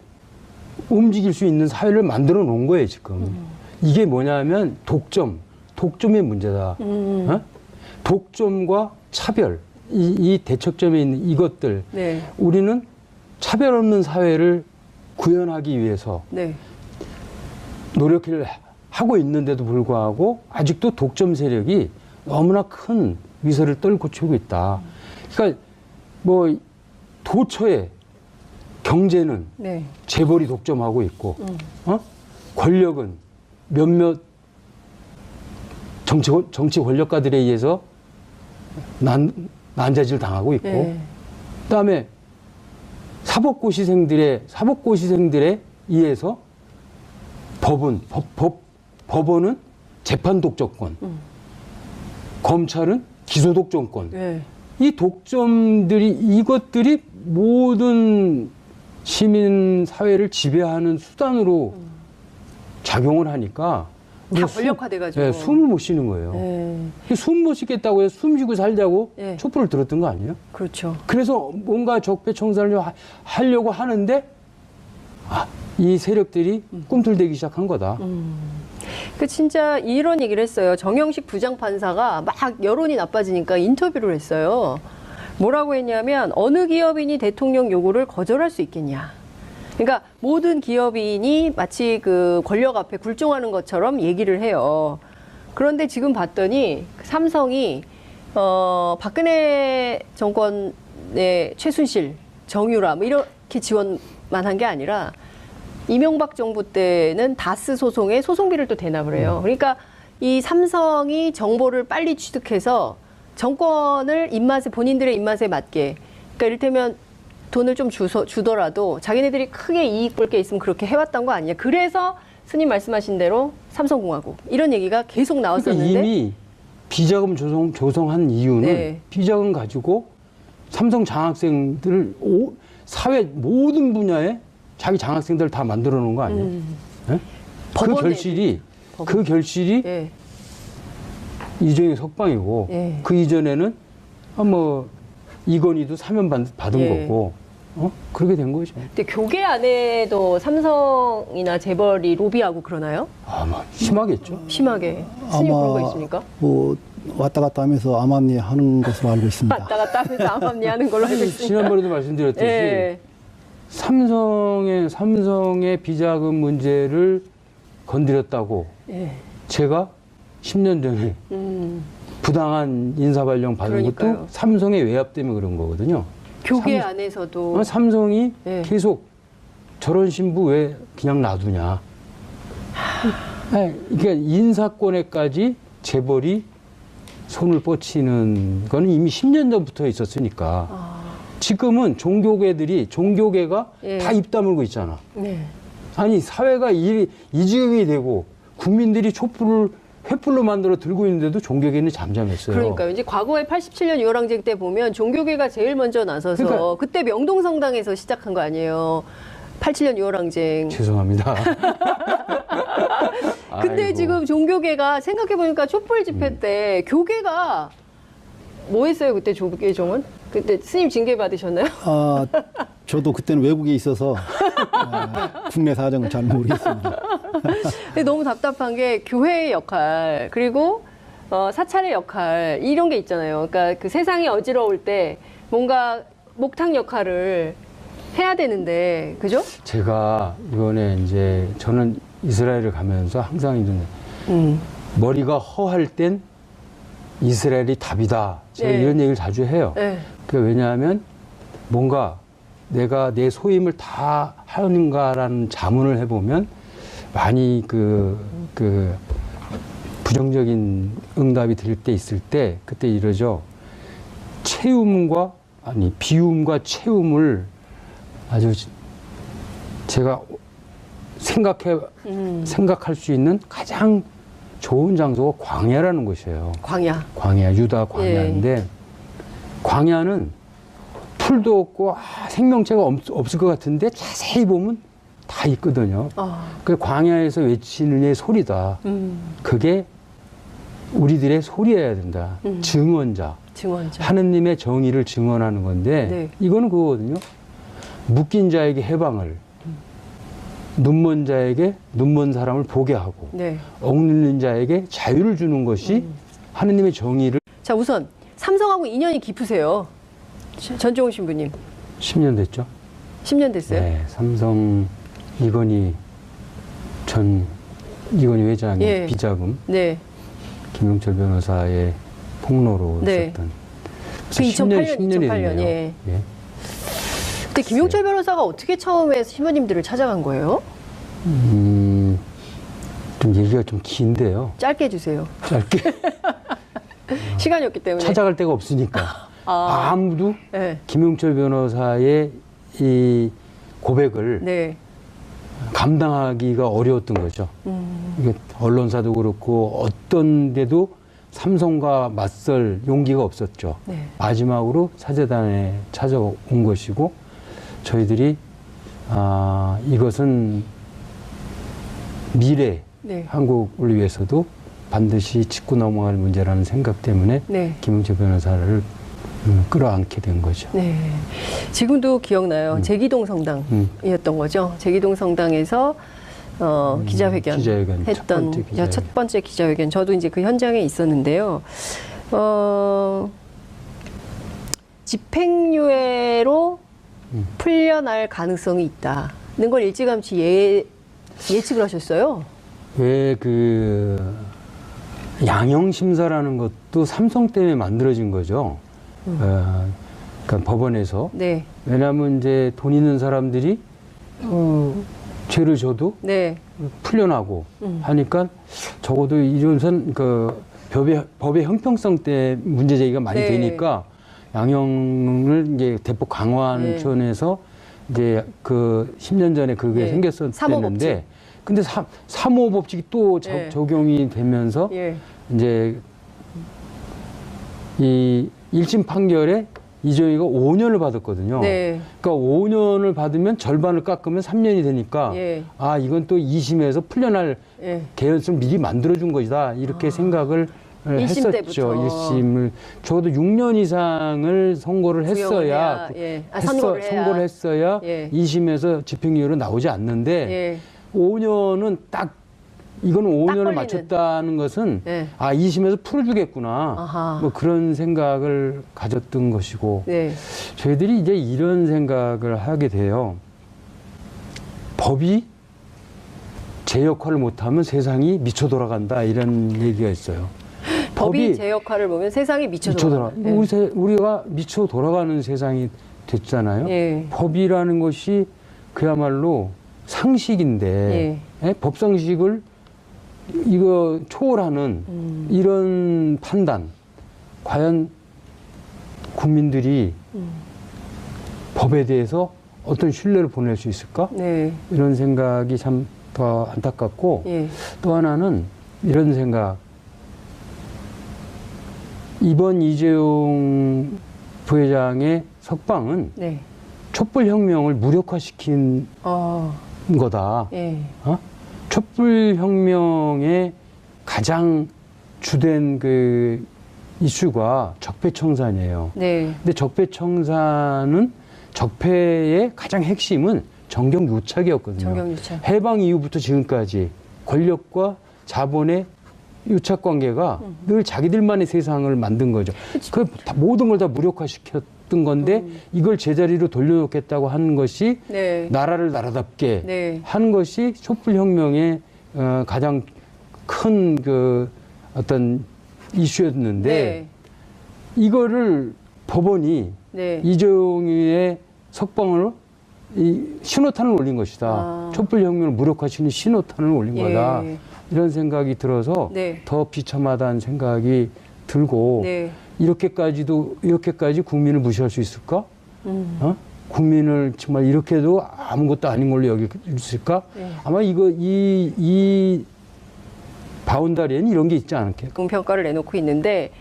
움직일 수 있는 사회를 만들어 놓은 거예요, 지금. 이게 뭐냐면 독점의 문제다. 독점과 차별, 이 대척점에 있는 이것들. 네. 우리는 차별 없는 사회를 구현하기 위해서 네. 노력을 하고 있는데도 불구하고 아직도 독점 세력이 너무나 큰 위세를 떨고치고 있다. 그러니까 뭐 도처에 경제는 네. 재벌이 독점하고 있고, 권력은 몇몇 정치 권력가들에 의해서 난자질 당하고 있고, 네. 그다음에 사법고시생들에 의해서 법원은 재판 독점권, 검찰은 기소 독점권. 네. 이 이것들이 모든 시민 사회를 지배하는 수단으로 작용을 하니까 다 권력화돼가지고. 숨을 못 쉬는 거예요. 네. 숨 못 쉬겠다고 해서 숨 쉬고 살자고 네. 촛불을 들었던 거 아니에요? 그렇죠. 그래서 뭔가 적폐 청산을 하려고 하는데 이 세력들이 꿈틀대기 시작한 거다. 그 진짜 이런 얘기를 했어요. 정영식 부장판사가 막 여론이 나빠지니까 인터뷰를 했어요. 뭐라고 했냐면 어느 기업인이 대통령 요구를 거절할 수 있겠냐. 그러니까 모든 기업인이 마치 그 권력 앞에 굴종하는 것처럼 얘기를 해요. 그런데 지금 봤더니 삼성이 박근혜 정권의 최순실, 정유라 뭐 이렇게 지원만 한 게 아니라 이명박 정부 때는 다스 소송에 소송비를 또 대납을 해요. 그러니까 이 삼성이 정보를 빨리 취득해서 정권을 본인들의 입맛에 맞게, 그러니까 이를테면 돈을 좀 주더라도 자기네들이 크게 이익 볼 게 있으면 그렇게 해왔던 거 아니냐. 그래서 스님 말씀하신 대로 삼성공화국 이런 얘기가 계속 나왔었는데 그러니까 이미 비자금 조성한 이유는 네. 비자금 가지고 삼성 장학생들을 사회 모든 분야에 자기 장학생들 다 만들어 놓은 거 아니에요? 네? 그 결실이 예. 이종의 석방이고 예. 그 이전에는 뭐 이건희도 사면 받은 예. 거고 그렇게 된 거죠. 근데 교계 안에도 삼성이나 재벌이 로비하고 그러나요? 아마 심하겠죠. 심하게. 스님 그런 거 있습니까? 뭐 왔다 갔다 하면서 암암리 하는 것으로 알고 있습니다. 왔다 갔다 하면서 암암리 하는 걸로 알고 있습니다. 지난번에도 말씀드렸듯이 예. 삼성의 비자금 문제를 건드렸다고 예. 제가 10년 전에 부당한 인사발령 받은 그러니까요. 것도 삼성의 외압 때문에 그런 거거든요. 교계 안에서도 삼성이 예. 계속 저런 신부 왜 그냥 놔두냐. 그러니까 인사권에까지 재벌이 손을 뻗치는 거는 이미 10년 전부터 있었으니까. 지금은 종교계가 예. 다 입 다물고 있잖아. 네. 아니 사회가 이지경이 되고 국민들이 횃불로 만들어 들고 있는데도 종교계는 잠잠했어요. 그러니까요. 이제 과거에 87년 유월항쟁 때 보면 종교계가 제일 먼저 나서서 그러니까- 그때 명동성당에서 시작한 거 아니에요. 87년 유월항쟁. 죄송합니다. 근데 아이고. 지금 종교계가 생각해보니까 촛불 집회 때 교계가 뭐 했어요? 그때 조계종은? 그때 스님 징계 받으셨나요? 저도 그때는 외국에 있어서 국내 사정을 잘 모르겠습니다. 근데 너무 답답한 게 교회의 역할 그리고 사찰의 역할 이런 게 있잖아요. 그러니까 그 세상이 어지러울 때 뭔가 목탁 역할을 해야 되는데 그죠? 제가 이번에 이제 저는 이스라엘을 가면서 항상 이런 머리가 허할 땐 이스라엘이 답이다. 제가 네. 이런 얘기를 자주 해요. 네. 왜냐하면 뭔가 내가 내 소임을 다 하는가라는 자문을 해보면 많이 부정적인 응답이 들 때 있을 때 그때 이러죠. 비움과 채움을 아주 제가 생각할 수 있는 가장 좋은 장소가 광야라는 곳이에요. 광야. 유다 광야인데 광야는 풀도 없고 생명체가 없을 것 같은데 자세히 보면 다 있거든요. 그 광야에서 외치는 의 소리다. 그게 우리들의 소리여야 된다. 증언자. 하느님의 정의를 증언하는 건데 네. 이거는 그거거든요. 묶인 자에게 해방을, 눈먼 자에게 눈먼 사람을 보게 하고 네. 억눌린 자에게 자유를 주는 것이 하느님의 정의를. 자, 우선 삼성하고 인연이 깊으세요. 전종훈 신부님. 10년 됐죠? 10년 됐어요? 네, 삼성 이건희 회장의 예. 비자금, 네. 김용철 변호사의 폭로로 네. 있었던. 그 2008년. 예. 예. 근데 김용철 변호사가 어떻게 처음에 신부님들을 찾아간 거예요? 좀 얘기가 좀 긴데요. 짧게 해주세요. 짧게. 시간이 없기 때문에. 찾아갈 데가 없으니까. 아무도 네. 김용철 변호사의 이 고백을 네. 감당하기가 어려웠던 거죠. 이게 언론사도 그렇고 어떤 데도 삼성과 맞설 용기가 없었죠. 네. 마지막으로 사재단에 찾아온 것이고 저희들이 이것은 미래 네. 한국을 위해서도 반드시 짚고 넘어갈 문제라는 생각 때문에 네. 김용철 변호사를 끌어안게 된 거죠. 네. 지금도 기억나요. 제기동 성당이었던 거죠. 제기동 성당에서 기자회견 했던 첫 번째 기자회견. 저도 이제 그 현장에 있었는데요. 집행유예로 풀려날 가능성이 있다는 걸 일찌감치 예측을 하셨어요. 왜 양형심사라는 것도 삼성 때문에 만들어진 거죠. 그러니까 법원에서. 네. 왜냐하면 이제 돈 있는 사람들이 죄를 져도 네. 풀려나고 하니까 적어도 이런 그 법의 형평성 때 문제 제기가 많이 네. 되니까 양형을 이제 대폭 강화하는 네. 차원에서 이제 그 10년 전에 그게 네. 생겼었는데 삼호법칙. 근데 삼호법칙이 또 네. 적용이 되면서 예. 이제 이 1심 판결에 이정희가 5년을 받았거든요. 네. 그러니까 5년을 받으면 절반을 깎으면 3년이 되니까 예. 아 이건 또 2심에서 풀려날 예. 개연성을 미리 만들어준 것이다 이렇게 생각을 일심 했었죠. 때부터. 1심을 적어도 6년 이상을 선고를 했어야 구형을 해야, 예. 선고를 해야. 선고를 했어야 예. 2심에서 집행유예로 나오지 않는데 예. 5년은 딱 이거는 5년을 걸리는. 맞췄다는 것은 네. 아 2심에서 풀어주겠구나 아하. 뭐 그런 생각을 가졌던 것이고 네. 저희들이 이제 이런 생각을 하게 돼요. 법이 제 역할을 못하면 세상이 미쳐 돌아간다 이런 얘기가 있어요. 법이 제 역할을 보면 세상이 미쳐 돌아가. 예. 우리가 미쳐 돌아가는 세상이 됐잖아요. 예. 법이라는 것이 그야말로 상식인데 예? 법상식을 이거 초월하는 이런 판단 과연 국민들이 법에 대해서 어떤 신뢰를 보낼 수 있을까? 네. 이런 생각이 참 더 안타깝고 예. 또 하나는 이런 생각. 이번 이재용 부회장의 석방은 네. 촛불혁명을 무력화시킨 거다. 예. 촛불혁명의 가장 주된 그 이슈가 적폐청산이에요. 네. 근데 적폐청산은 적폐의 가장 핵심은 정경유착이었거든요. 정경유착. 해방 이후부터 지금까지 권력과 자본의 유착 관계가 늘 자기들만의 세상을 만든 거죠. 그 모든 걸 다 무력화시켰던 건데 이걸 제자리로 돌려놓겠다고 하는 것이 네. 나라를 나라답게 네. 한 것이 촛불혁명의 가장 큰 그 어떤 이슈였는데 네. 이거를 법원이 네. 이재용의 석방을 이 신호탄을 올린 것이다. 아. 촛불혁명을 무력화시키는 신호탄을 올린 예. 거다. 이런 생각이 들어서 네. 더 비참하다는 생각이 들고 네. 이렇게까지 국민을 무시할 수 있을까? 국민을 정말 이렇게도 아무것도 아닌 걸로 여길 수 있을까? 네. 아마 이 바운다리에는 이런 게 있지 않을까? 평가를 내놓고 있는데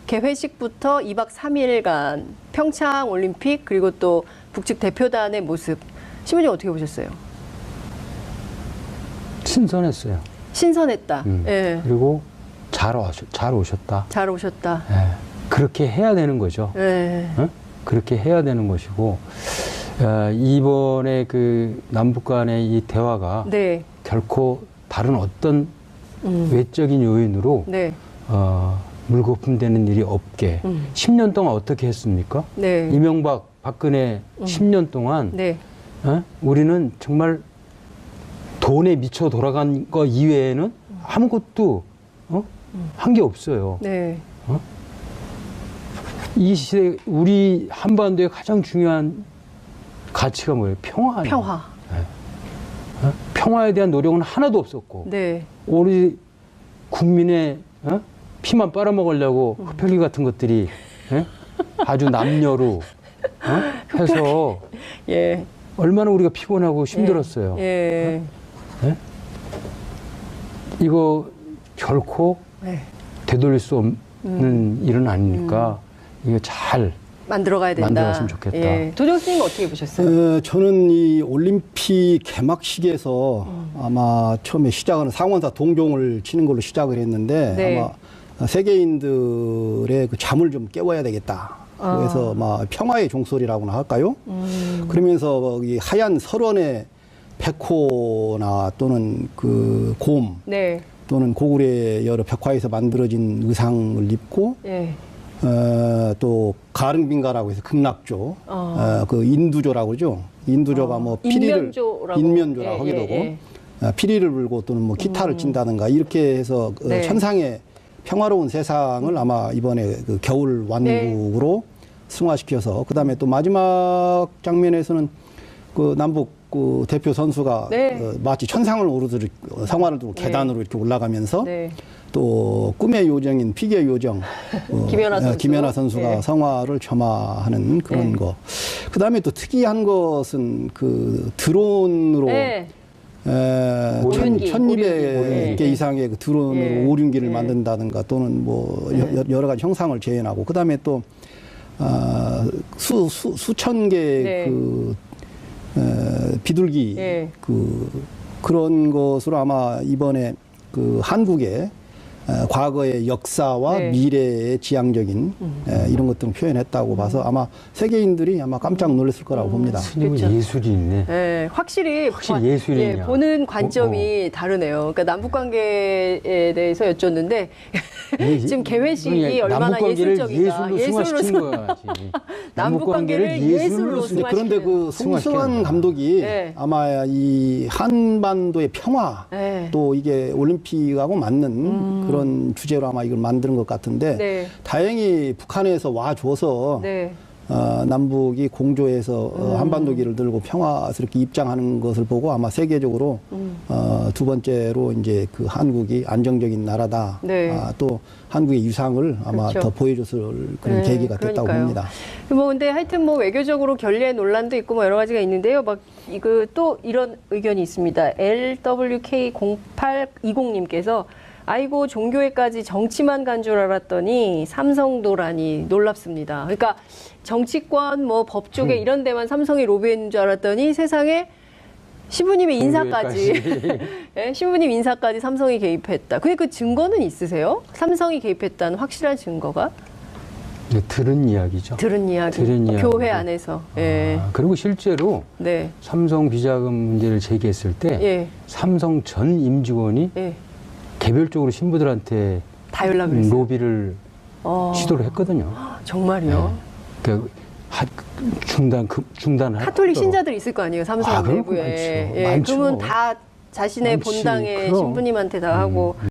개회식부터 2박 3일간 평창 올림픽 그리고 또 북측 대표단의 모습 신부님 어떻게 보셨어요? 신선했어요. 신선했다. 예. 그리고 잘 오셨다. 잘 오셨다. 예. 그렇게 해야 되는 거죠. 예. 어? 그렇게 해야 되는 것이고 이번에 그 남북 간의 이 대화가 네. 결코 다른 어떤 외적인 요인으로 네. 물거품되는 일이 없게 10년 동안 어떻게 했습니까? 네. 이명박, 박근혜 10년 동안 네. 우리는 정말 돈에 미쳐 돌아간 거 이외에는 아무것도 한 게 없어요. 네. 이 시대 우리 한반도의 가장 중요한 가치가 뭐예요? 평화. 평화. 평화에 대한 노력은 하나도 없었고 네. 우리 국민의 피만 빨아먹으려고 흡혈귀 같은 것들이 아주 남녀로 해서 예. 얼마나 우리가 피곤하고 힘들었어요. 예. 이거 결코 네. 되돌릴 수 없는 일은 아니니까 이거 잘 만들어가야 된다. 만들어갔으면 좋겠다. 예. 도정 스님 어떻게 보셨어요? 저는 이 올림픽 개막식에서 아마 처음에 시작은 상원사 동종을 치는 걸로 시작을 했는데 네. 아마 세계인들의 그 잠을 좀 깨워야 되겠다. 그래서 막 평화의 종소리라고나 할까요? 그러면서 이 하얀 설원의 백호나 또는 그 곰 네. 또는 고구려의 여러 벽화에서 만들어진 의상을 입고 예. 또 가릉빈가라고 해서 극락조, 그 인두조라고 그러죠. 인두조가 뭐 피리를 인면조라고 하기도 하고 피리를 불고 또는 뭐 기타를 친다든가 이렇게 해서 네. 천상의 평화로운 세상을 아마 이번에 그 겨울 완국으로 승화시켜서 그다음에 또 마지막 장면에서는 그 남북 그 대표 선수가 마치 천상을 오르듯 성화를 두고 계단으로 이렇게 올라가면서 또 꿈의 요정인 피겨 요정 김연아 선수가 성화를 점화하는 그런 거. 그다음에 또 특이한 것은 그 드론으로 1200개 이상의 그 드론으로 오륜기를 만든다든가 또는 뭐 여러 가지 형상을 재현하고 그다음에 또 수천 개의 그 비둘기 그런 것으로 아마 이번에 그 한국의 과거의 역사와 미래의 지향적인 이런 것들을 표현했다고 봐서 아마 세계인들이 아마 깜짝 놀랐을 거라고 봅니다. 그렇죠. 예술이 있네. 네, 확실히 예술이냐. 보는 관점이 다르네요. 그러니까 남북 관계에 대해서 여쭙는데 지금 개회식이 얼마나 예술적인가. 예술로 거야지. 남북 관계를 예술로 승화시키는. 그런데 그 송승환 감독이 아마 이 한반도의 평화 또 이게 올림픽하고 맞는 그런 주제로 아마 이걸 만드는 것 같은데 다행히 북한에서 와줘서 남북이 공조해서 한반도기를 들고 평화스럽게 입장하는 것을 보고 아마 세계적으로 두 번째로 이제 그 한국이 안정적인 나라다. 또 한국의 유상을 아마 더 보여줬을 그런 계기가 됐다고 봅니다. 뭐 근데 하여튼 뭐 외교적으로 결례 논란도 있고 뭐 여러 가지가 있는데요. 막 이거 또 이런 의견이 있습니다. LWK0820님께서 아이고 종교에까지 정치만 간 줄 알았더니 삼성도라니 놀랍습니다. 그러니까 정치권 뭐 법조계 이런 데만 삼성이 로비했는 줄 알았더니 세상에 신부님의 인사까지 신부님 인사까지 삼성이 개입했다. 근데 그 증거는 있으세요? 삼성이 개입했다는 확실한 증거가? 네, 들은 이야기죠. 들은 이야기. 교회 안에서. 그리고 실제로 삼성 비자금 문제를 제기했을 때 삼성 전 임직원이 개별적으로 신부들한테 다 연락을 했어요. 로비를 시도를 했거든요. 정말요? 그러니까 중단할 카톨릭 신자들 있을 거 아니에요, 삼성 내부에. 많죠. 그러면 다 자신의 본당의 신부님한테 다 하고.